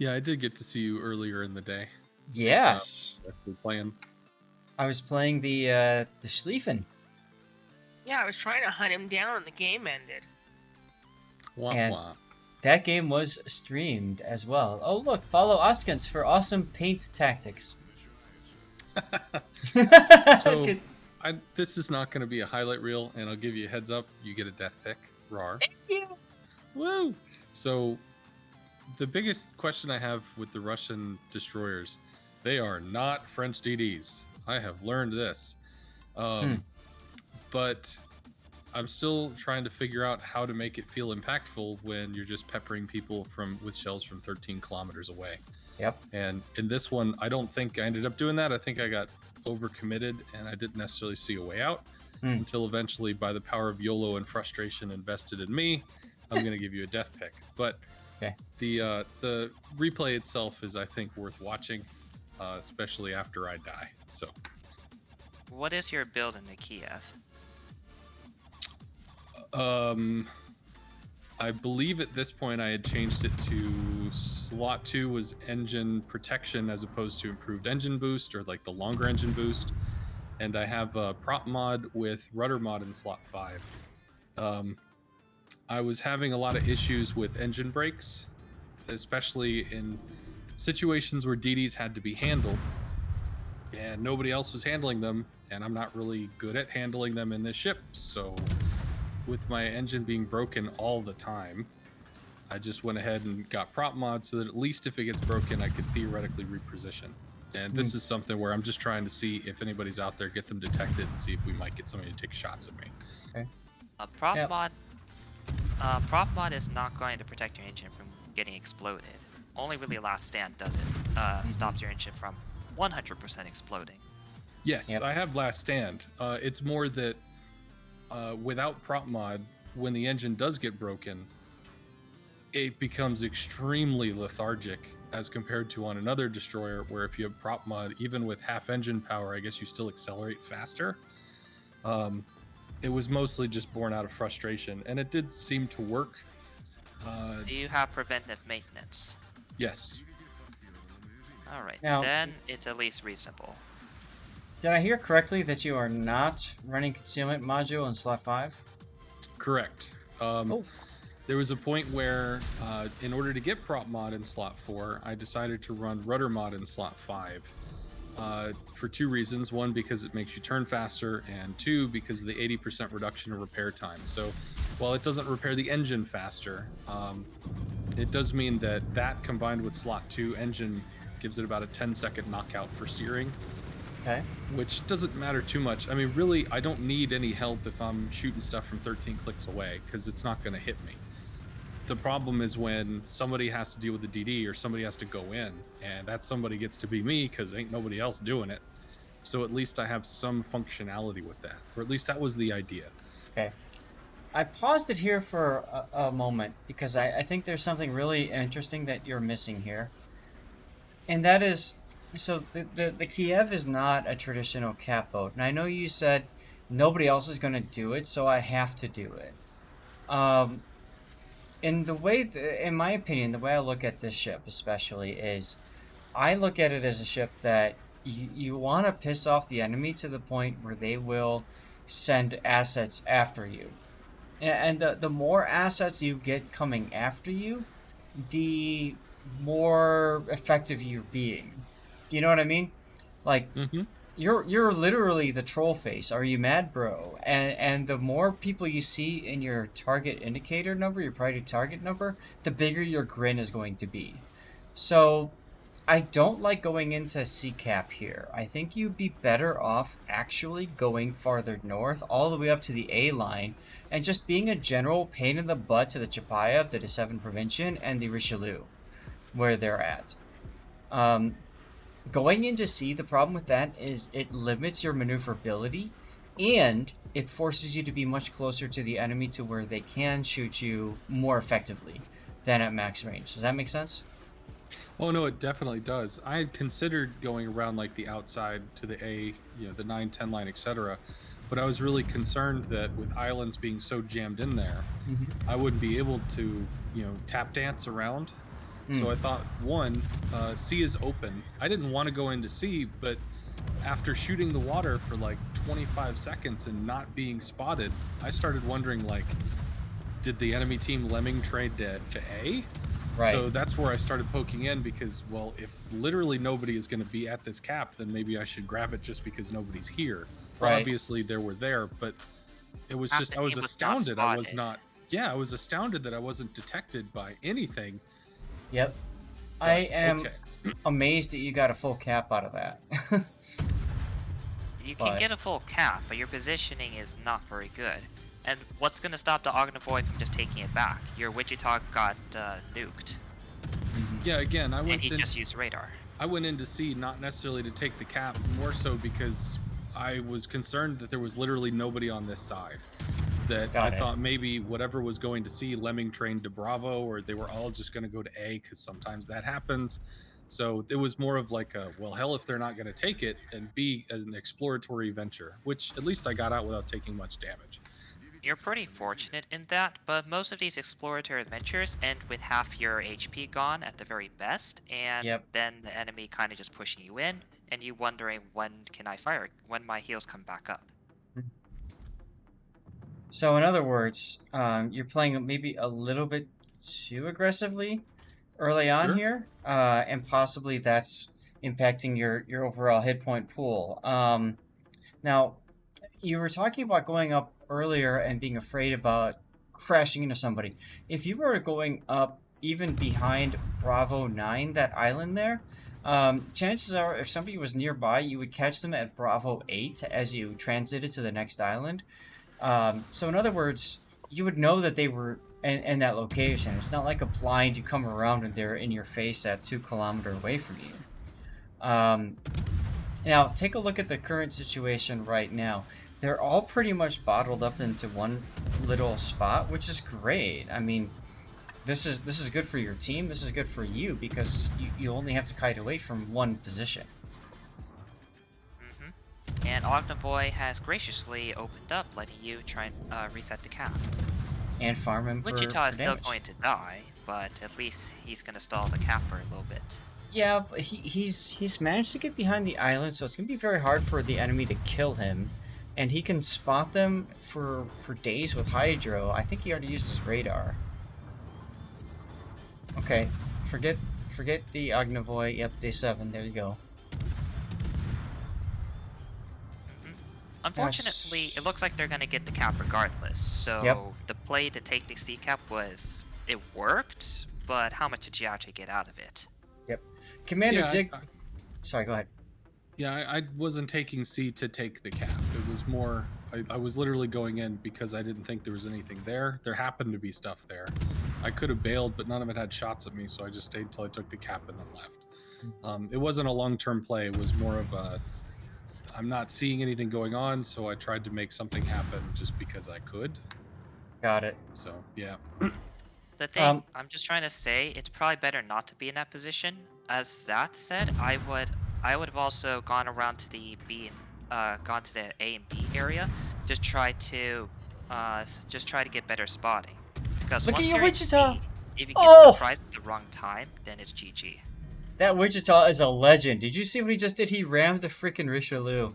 Yeah, I did get to see you earlier in the day. Yes. Actually playing. I was playing the Schlieffen, Yeah, I was trying to hunt him down and the game ended. Wah and wah. that game was streamed as well. Oh look, follow Oskens for awesome paint tactics. So, this is not going to be a highlight reel, and I'll give you a heads up. You get a death pick. Rar. Thank you. Woo! So, the biggest question I have with the Russian destroyers, they are not French DDs. I have learned this. But I'm still trying to figure out how to make it feel impactful when you're just peppering people with shells from 13 kilometers away. Yep. And in this one, I don't think I ended up doing that. I think I got overcommitted and I didn't necessarily see a way out until eventually, by the power of YOLO and frustration invested in me, I'm going to give you a death pick. But the replay itself is, I think, worth watching, especially after I die. So, what is your build in the Kiev? I believe at this point I had changed it to slot 2 was engine protection as opposed to improved engine boost, or like the longer engine boost. And I have a prop mod with rudder mod in slot 5. I was having a lot of issues with engine brakes, especially in situations where DDs had to be handled, and nobody else was handling them, and I'm not really good at handling them in this ship. So with my engine being broken all the time, I just went ahead and got prop mod so that at least if it gets broken, I could theoretically reposition. And this is something where I'm just trying to see if anybody's out there, get them detected, and see if we might get somebody to take shots at me. Okay. Prop mod is not going to protect your engine from getting exploded. Only really Last Stand does it. Stops your engine from 100% exploding. Yes, I have Last Stand. It's more that without prop mod, when the engine does get broken, it becomes extremely lethargic as compared to on another destroyer, where if you have prop mod, even with half engine power, I guess you still accelerate faster. It was mostly just born out of frustration, and it did seem to work. Do you have preventive maintenance? Yes. Alright, Now, then it's at least reasonable. Did I hear correctly that you are not running concealment module in slot 5? Correct. There was a point where, in order to get prop mod in slot 4, I decided to run rudder mod in slot 5. For 2 reasons. 1, because it makes you turn faster, and 2, because of the 80% reduction in repair time. So while it doesn't repair the engine faster, it does mean that combined with slot 2 engine gives it about a 10-second knockout for steering. Okay. Which doesn't matter too much. I mean, really, I don't need any help if I'm shooting stuff from 13 clicks away, because it's not going to hit me. The problem is when somebody has to deal with the DD, or somebody has to go in, and that somebody gets to be me because ain't nobody else doing it. So at least I have some functionality with that, or at least that was the idea. Okay. I paused it here for a moment because I think there's something really interesting that you're missing here. And that is, so the Kiev is not a traditional cat boat. And I know you said nobody else is going to do it, so I have to do it. In the way, in my opinion, the way I look at this ship especially is, I look at it as a ship that you want to piss off the enemy to the point where they will send assets after you. And the more assets you get coming after you, the more effective you're being. You know what I mean? Like, you're literally the troll face. Are you mad, bro? And the more people you see in your target indicator number, your priority target number, the bigger your grin is going to be. So I don't like going into CCAP here. I think you'd be better off actually going farther north, all the way up to the A line, and just being a general pain in the butt to the Chapayev, the De7 Provincian, and the Richelieu, where they're at. Going into C, the problem with that is it limits your maneuverability, and it forces you to be much closer to the enemy to where they can shoot you more effectively than at max range. Does that make sense? Oh no, it definitely does. I had considered going around like the outside to the A, the 9-10 line, etc. But I was really concerned that with islands being so jammed in there, I wouldn't be able to, tap dance around. So I thought, one, C is open. I didn't want to go into C, but after shooting the water for like 25 seconds and not being spotted, I started wondering, like, did the enemy team lemming trade to A? Right. So that's where I started poking in because, well, if literally nobody is going to be at this cap, then maybe I should grab it just because nobody's here. Right. Obviously, they were there, but it was Half just, the I was team was not astounded. I was spotted. not, yeah, I was astounded that I wasn't detected by anything. Yep. I am okay. amazed that you got a full cap out of that. You can But- get a full cap, but your positioning is not very good. And what's going to stop the Ognavoid from just taking it back? Your Wichita got nuked, Yeah, again, I and went he in, just used radar. I went in to see, not necessarily to take the cap, more so because I was concerned that there was literally nobody on this side. That Got I it. thought maybe whatever was going to C, lemming trained to Bravo, or they were all just going to go to A, because sometimes that happens. So it was more of like a, well, hell if they're not going to take it, and B, as an exploratory venture, which at least I got out without taking much damage. You're pretty fortunate in that, but most of these exploratory adventures end with half your HP gone at the very best, and Yep. then the enemy kind of just pushing you in, and you wondering when can I fire, when my heals come back up. So in other words, you're playing maybe a little bit too aggressively early on Sure. here, and possibly that's impacting your overall hit point pool. Now, you were talking about going up earlier and being afraid about crashing into somebody. If you were going up even behind Bravo 9, that island there, chances are if somebody was nearby, you would catch them at Bravo 8 as you transited to the next island. So in other words, you would know that they were in that location. It's not like a blind you come around and they're in your face at 2 kilometers away from you. Now, take a look at the current situation right now. They're all pretty much bottled up into one little spot, which is great. I mean, this is good for your team. This is good for you because you only have to kite away from one position. And Ognavoy has graciously opened up, letting you try and reset the cap. And farm him for Wichita is still damage. going to die, but at least he's going to stall the cap for a little bit. Yeah, but he's managed to get behind the island, so it's gonna be very hard for the enemy to kill him, and he can spot them for days with Hydro. I think he already used his radar. Okay, forget the Ognavoy. Yep, day 7. There you go. Unfortunately, it looks like they're going to get the cap regardless, so Yep. the play to take the C cap it worked, but how much did you actually get out of it? Commander Yeah, Dick. Sorry, go ahead. Yeah, I wasn't taking C to take the cap. It was more, I was literally going in because I didn't think there was anything there. There happened to be stuff there. I could have bailed, but none of it had shots at me, so I just stayed until I took the cap and then left. It wasn't a long-term play. It was more of a, I'm not seeing anything going on, so I tried to make something happen just because I could. Got it. So, yeah. The thing, I'm just trying to say, it's probably better not to be in that position. As Zath said, I would have also gone around to the gone to the A and B area, just try to get better spotting. Because Look at once you, you're in Wichita! C, if you get Oh! surprised at the wrong time, then it's GG. That Wichita is a legend. Did you see what he just did? He rammed the freaking Richelieu.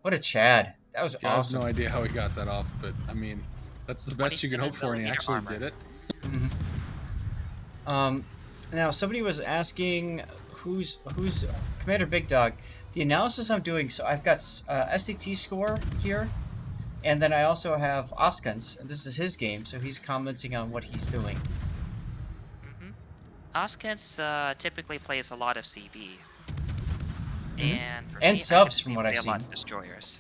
What a Chad. That was Yeah, awesome. I have no idea how he got that off, but I mean, that's the best you can hope for, and he 27mm actually armor. did it. Now somebody was asking who's Commander Big Dog. The analysis I'm doing, so I've got SCT score here, and then I also have Oskans, and this is his game, so he's commenting on what he's doing. Oskens typically plays a lot of CB. And for And me, subs, I from typically what I've play a lot seen. of destroyers.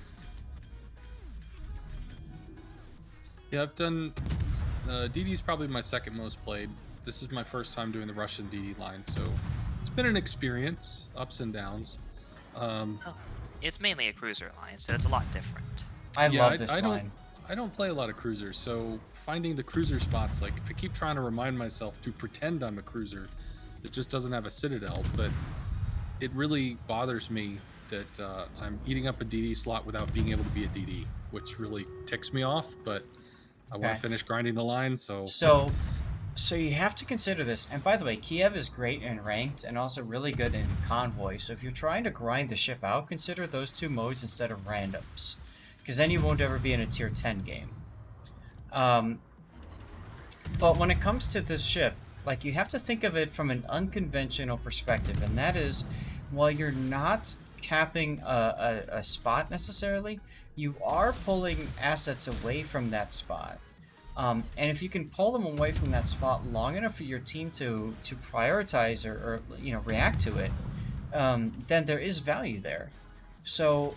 Yeah, I've done. DD's probably my second most played. This is my first time doing the Russian DD line, so it's been an experience, ups and downs. It's mainly a cruiser line, so it's a lot different. I Yeah, love this line. I don't play a lot of cruisers, so finding the cruiser spots, like, I keep trying to remind myself to pretend I'm a cruiser that just doesn't have a citadel, but it really bothers me that I'm eating up a DD slot without being able to be a DD, which really ticks me off, but I want Okay. to finish grinding the line, so... So, So you have to consider this. And by the way, Kiev is great in ranked and also really good in convoy. So if you're trying to grind the ship out, consider those two modes instead of randoms. Because then you won't ever be in a tier 10 game. But when it comes to this ship, like, you have to think of it from an unconventional perspective. And that is, while you're not capping a spot necessarily, you are pulling assets away from that spot. And if you can pull them away from that spot long enough for your team to prioritize or react to it, then there is value there. So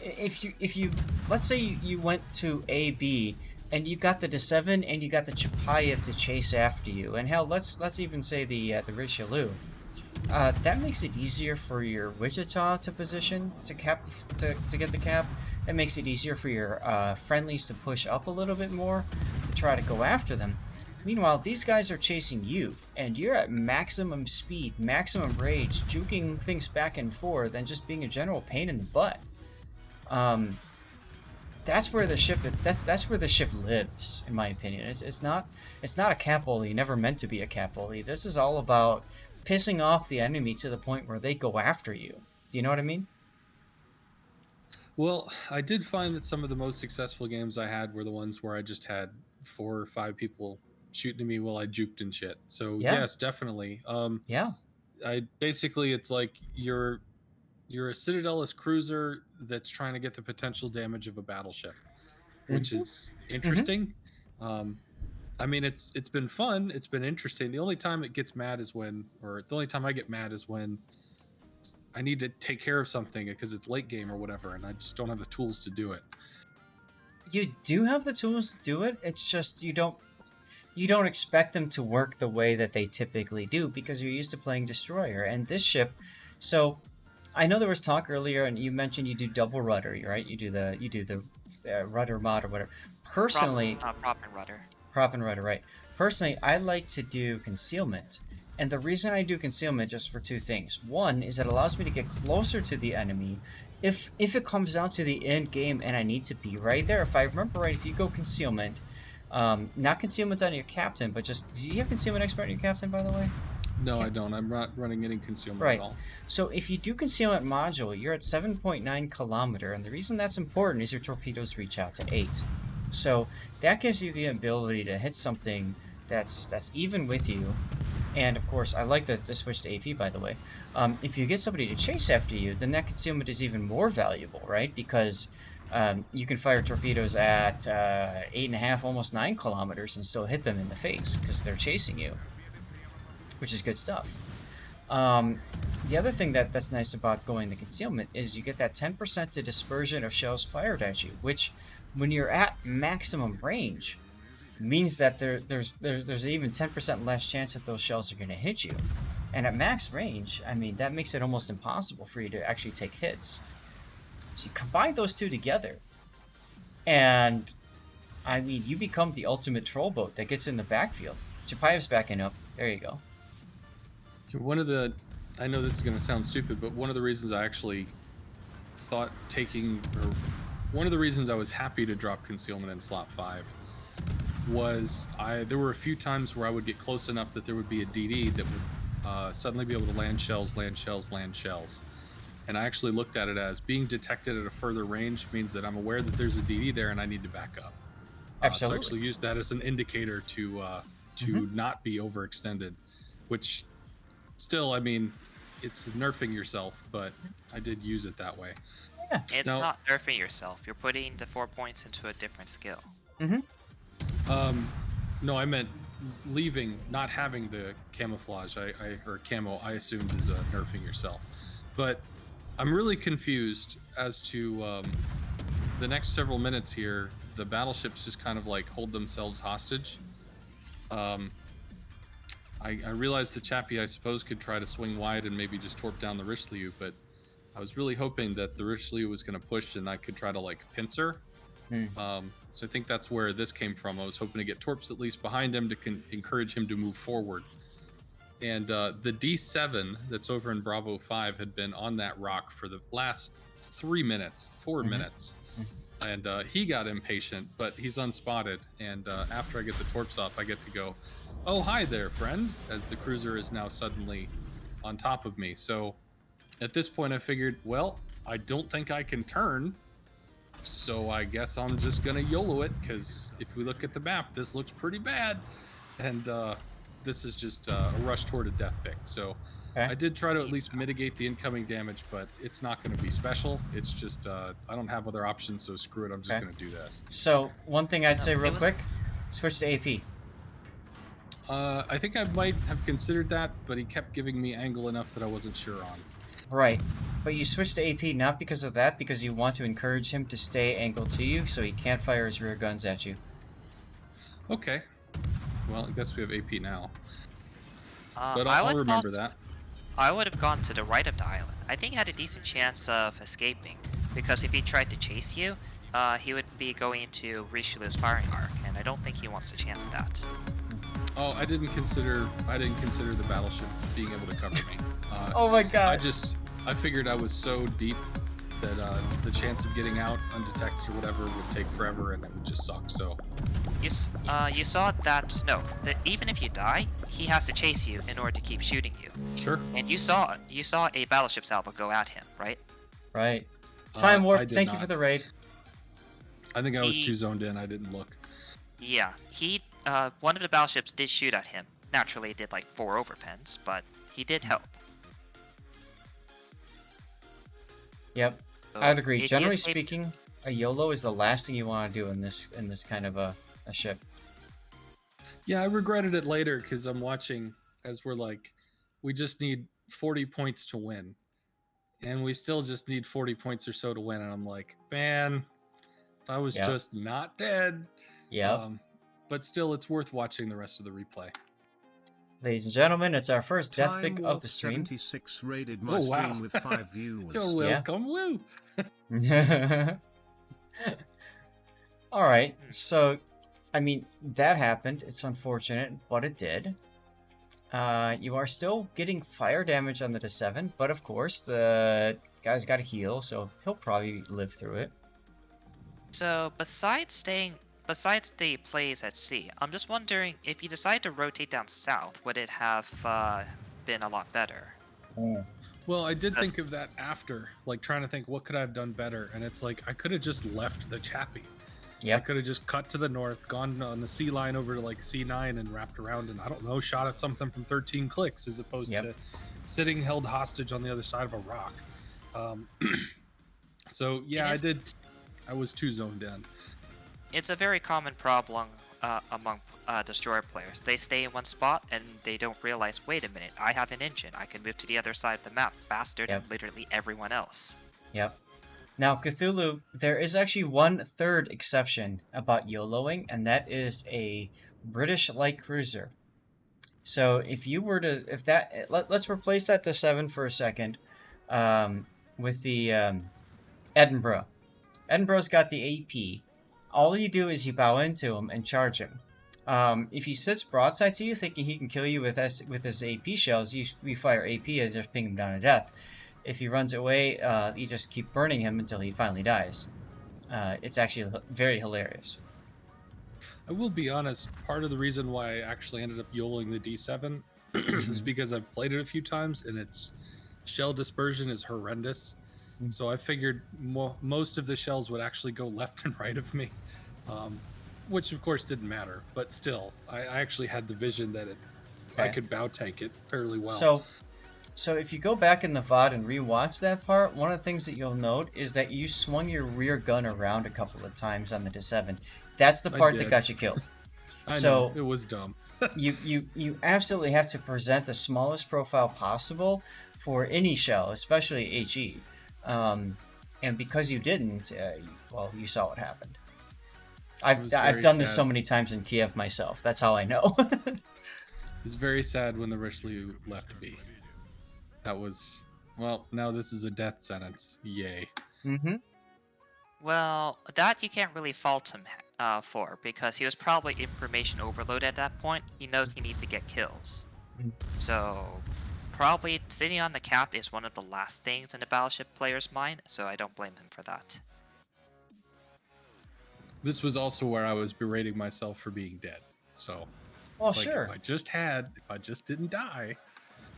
if you let's say you went to A B and you got the D7 and you got the Chapayev to chase after you, and hell, let's even say the Richelieu. That makes it easier for your Wichita to position to cap to get the cap. That makes it easier for your friendlies to push up a little bit more to try to go after them. Meanwhile, these guys are chasing you, and you're at maximum speed, maximum rage, juking things back and forth, and just being a general pain in the butt. That's where the ship that's where the ship lives, in my opinion. It's not a capoli, never meant to be a capoli. This is all about pissing off the enemy to the point where they go after you. Do you know what I mean? Well, I did find that some of the most successful games I had were the ones where I just had 4 or 5 people shooting at me while I juked and shit. So Yeah. yes, definitely. Yeah. I basically, it's like you're a Citadelist cruiser that's trying to get the potential damage of a battleship, which is interesting. I mean, it's been fun. It's been interesting. The only time it gets mad is when, or the only time I get mad is when I need to take care of something because it's late game or whatever, and I just don't have the tools to do it. You do have the tools to do it. It's just you don't expect them to work the way that they typically do because you're used to playing destroyer. And this ship, so I know there was talk earlier, and you mentioned you do double rudder, right? You do the rudder mod or whatever. Personally, prop and rudder. Prop and rudder, right? Personally, I like to do concealment. And the reason I do concealment just for 2 things. One is it allows me to get closer to the enemy. If it comes down to the end game and I need to be right there, if I remember right, if you go concealment, not concealment on your captain, but just, do you have concealment expert on your captain, by the way? No, I don't. I'm not running any concealment Right. at all. So if you do concealment module, you're at 7.9 kilometer, and the reason that's important is your torpedoes reach out to 8. So that gives you the ability to hit something that's even with you. And of course, I like the switch to AP, by the way. If you get somebody to chase after you, then that concealment is even more valuable, right? Because you can fire torpedoes at 8.5, almost 9 kilometers and still hit them in the face because they're chasing you, which is good stuff. The other thing that's nice about going the concealment is you get that 10% to dispersion of shells fired at you, which, when you're at maximum range, means that there's even 10% less chance that those shells are going to hit you. And at max range, I mean, that makes it almost impossible for you to actually take hits. So you combine those two together, and I mean, you become the ultimate troll boat that gets in the backfield. Chapayev's backing up. There you go. I know this is going to sound stupid, but one of the reasons I actually thought one of the reasons I was happy to drop concealment in slot 5 was there were a few times where I would get close enough that there would be a DD that would suddenly be able to land shells. And I actually looked at it as being detected at a further range means that I'm aware that there's a DD there and I need to back up. Absolutely. So I actually used that as an indicator to not be overextended, which still, I mean, it's nerfing yourself, but I did use it that way. Yeah. It's not nerfing yourself. You're putting the 4 points into a different skill. No, I meant not having the camouflage. Or camo, I assumed is nerfing yourself. But I'm really confused as to the next several minutes here. The battleships just kind of like hold themselves hostage. I realized the Chappie, I suppose, could try to swing wide and maybe just torp down the Richelieu, but I was really hoping that the Richelieu was going to push and I could try to like pincer. So I think that's where this came from. I was hoping to get torps at least behind him to encourage him to move forward. And the D7 that's over in Bravo 5 had been on that rock for the last 4 minutes. And he got impatient, but he's unspotted. And after I get the torps off, I get to go, "Oh, hi there, friend," as the cruiser is now suddenly on top of me. So at this point, I figured, well, I don't think I can turn, so I guess I'm just gonna YOLO it, because if we look at the map, this looks pretty bad. And this is just a rush toward a death pick. So Okay. I did try to at least mitigate the incoming damage, but it's not going to be special. It's just I don't have other options, so screw it. I'm just Okay. going to do this. So one thing I'd No, say it real was quick, switch to AP. I think I might have considered that, but he kept giving me angle enough that I wasn't sure on. Right. But you switched to AP not because of that, because you want to encourage him to stay angled to you so he can't fire his rear guns at you. Okay. Well, I guess we have AP now. Uh, But I I'll would remember also- that. I would have gone to the right of the island. I think he had a decent chance of escaping, because if he tried to chase you, he would be going into Richelieu's firing arc, and I don't think he wants to chance that. Oh, I didn't consider the battleship being able to cover me. Oh my god. I figured I was so deep that the chance of getting out undetected or whatever would take forever, and it would just suck. So You saw that, no, that even if you die, he has to chase you in order to keep shooting you. sure. And you saw a battleship salvo go at him, right? Right. Time warp, I did thank you not. for the raid. I think I was He- too zoned in. I didn't look. Yeah, one of the battleships did shoot at him. Naturally, it did like 4 overpens, but he did help. Yep. So I'd agree. if he Generally escaped- speaking, a YOLO is the last thing you want to do in this kind of a ship. Yeah, I regretted it later because I'm watching as we're like, we just need 40 points to win, and we still just need 40 points or so to win. And I'm like, man, if I was Yep. just not dead. Yep. But still, it's worth watching the rest of the replay. Ladies and gentlemen, it's our first death Time pick of Warp the stream. 76 rated my Oh, wow. stream with 5 viewers. You're welcome, woo. All right. So, I mean, that happened. It's unfortunate, but it did. You are still getting fire damage on the D7, but of course, the guy's got to heal, so he'll probably live through it. So besides the plays at sea, I'm just wondering if you decide to rotate down south, would it have been a lot better? Well, I did That's- think of that after, like trying to think what could I have done better, and it's like I could have just left the Chappie. I Yep. could have just cut to the north, gone on the sea line over to like C9 and wrapped around, and I don't know, shot at something from 13 clicks as opposed Yep. to sitting held hostage on the other side of a rock. So yeah, It is- I was too zoned in. It's a very common problem among destroyer players. They stay in one spot and they don't realize, wait a minute, I have an engine. I can move to the other side of the map faster than Yep. literally everyone else. Yep. Now, Cthulhu, there is actually one third exception about YOLOing, and that is a British light cruiser. So if you were to, let's replace that to 7 for a second, with the Edinburgh. Edinburgh's got the AP. All you do is you bow into him and charge him. If he sits broadside to you, thinking he can kill you with his AP shells, you fire AP and just ping him down to death. If he runs away, you just keep burning him until he finally dies. It's actually very hilarious. I will be honest, part of the reason why I actually ended up YOLOing the D7 is because I've played it a few times and its shell dispersion is horrendous. Mm. So I figured most of the shells would actually go left and right of me, which of course didn't matter. But still, I actually had the vision that I Okay. could bow tank it fairly well. So if you go back in the VOD and rewatch that part, one of the things that you'll note is that you swung your rear gun around a couple of times on the D7. That's the I part that did. got you killed. I so- know, it was dumb. You absolutely have to present the smallest profile possible for any shell, especially HE. And because you didn't, well, you saw what happened. was I've very done this so sad. many times in Kiev myself. That's how I know. It was very sad when the Richelieu left me. That was, well, now this is a death sentence. Yay. Mm-hmm. Well, that you can't really fault him for, because he was probably information overload at that point. He knows he needs to get kills. Mm. So, probably sitting on the cap is one of the last things in a battleship player's mind, so I don't blame him for that. This was also where I was berating myself for being dead. So Well, It's like sure. if I just didn't die.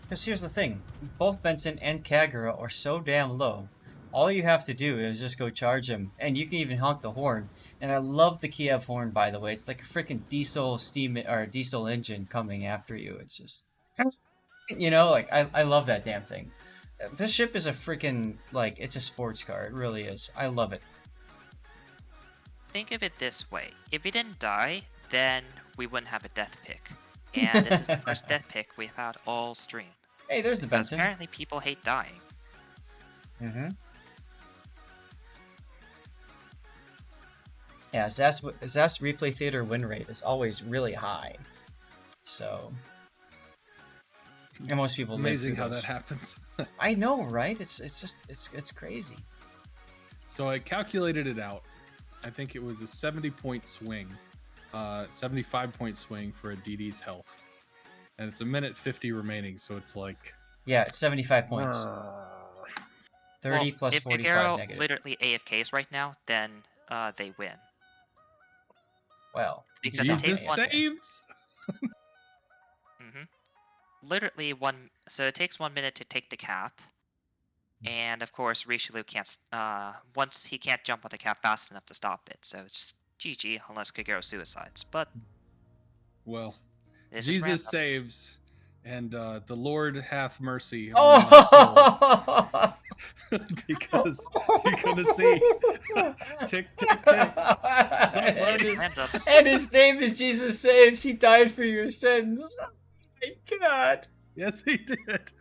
Because here's the thing, both Benson and Kagura are so damn low. All you have to do is just go charge him, and you can even honk the horn. And I love the Kiev horn, by the way. It's like a freaking diesel steam or diesel engine coming after you. It's just, like I love that damn thing. This ship is a freaking like it's a sports car. It really is. I love it. Think of it this way: if he didn't die, then we wouldn't have a death pick, and this is the first death pick we've had all stream. Hey, there's the Because Benson. apparently people hate dying. Mm-hmm. Yeah, Zas replay theater win rate is always really high. So, and most people live Amazing through how those. that happens. I know, right? It's crazy. So I calculated it out. I think it was a 70-point swing, 75-point swing for a DD's health, and it's a minute 50 remaining. So it's like, Yeah, it's 75 points. 30 Well, plus if 45 Kagero negative. literally AFKs right now, then they win. Well, Because he's it not Jesus takes one- AFK. saves. Literally so it takes 1 minute to take the cap, and of course Richelieu can't. Once he can't jump on the cap fast enough to stop it, so it's GG unless Kagero suicides. But Well, this is Jesus randoms. saves, and the Lord hath mercy on my soul. Oh! Because you're gonna see tick tick tick. Randoms. And his name is Jesus Saves. He died for your sins. Oh my God. Yes, he did.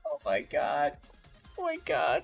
Oh my God. Oh my God.